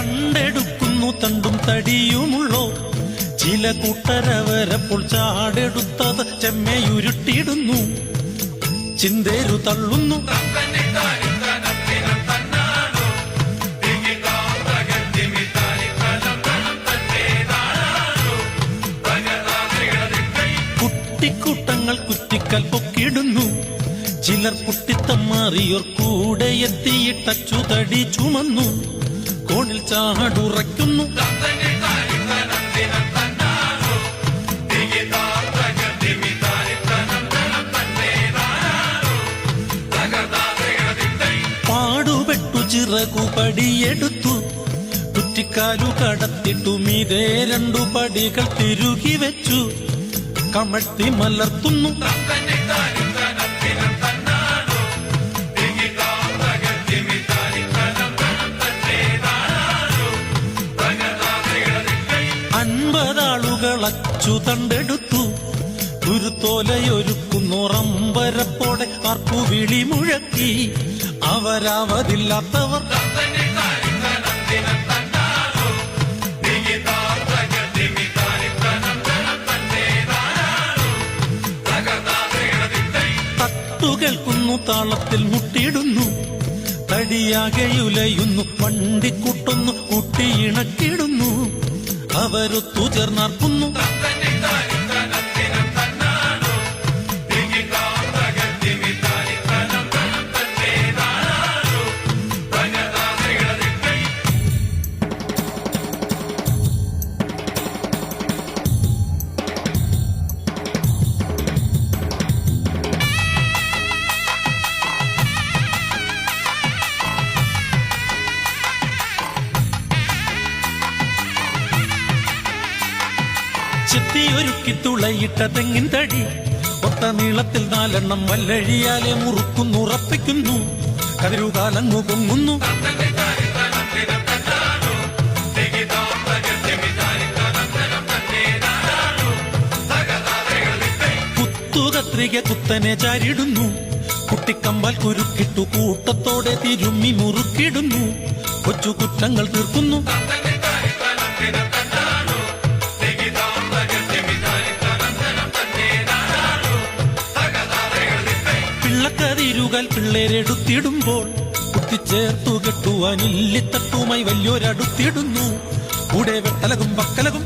കണ്ടെടുക്കുന്നു തണ്ടും തടിയുമുള്ളോ ചില കൂട്ടരവരപ്പോൾ ചാടെടുത്തത് ചെമ്മയുരുട്ടിയിടുന്നു ചിന്തേരു തള്ളുന്നു കുട്ടിക്കൂട്ടങ്ങൾ കുറ്റിക്കൽ പൊക്കിടുന്നു ചിലർ കുട്ടിത്തമ്മാറിയോർ കൂടെ എത്തിയിട്ടച്ചു തടി ചുമന്നു കോണിൽ ചാടുറയ്ക്കുന്നു പാടുപെട്ടു ചിറകു പടിയെടുത്തു കുറ്റിക്കാലു കടത്തിട്ടു മീതെ രണ്ടു പടികൾ തിരുകി വെച്ചു കമഴ്ത്തി മലർത്തുന്നു അച്ചു തണ്ടെടുത്തു കുരുത്തോലയൊരുക്കുന്നോറമ്പരപ്പോടെ ആർക്കു വിളി മുഴക്കി അവരാവതില്ലാത്തവർ തട്ടുകേൾക്കുന്നു താളത്തിൽ മുട്ടിയിടുന്നു തടിയാകെയുലയുന്നു വണ്ടിക്കൂട്ടൊന്നു കൂട്ടിയിണക്കിടുന്നു അവരൊത്തു ചേർന്നാർക്കുന്നു ചെത്തിയൊരുക്കി തുളയിട്ട തെങ്ങിൻ തടി ഒത്ത നീളത്തിൽ 4 വല്ലഴിയാലെ മുറുക്കുന്നുറപ്പിക്കുന്നു കതിരുകാലങ്ങു പൊങ്ങുന്നു കുത്തുകത്രിക കുത്തനെ ചാരിടുന്നു കുട്ടിക്കമ്പാൽ കുരുക്കിട്ടു കൂട്ടത്തോടെ തിരുമ്മി മുറുക്കിടുന്നു കൊച്ചു കുറ്റങ്ങൾ തീർക്കുന്നു പിള്ളക്കതിരുകാൽ പിള്ളേരെടുത്തിടുമ്പോൾ കുത്തിച്ചേർത്തു കെട്ടുവാനില്ലിത്തട്ടുമായി വലിയൊരടുത്തിടുന്നു കൂടെ വെട്ടലകും വക്കലകും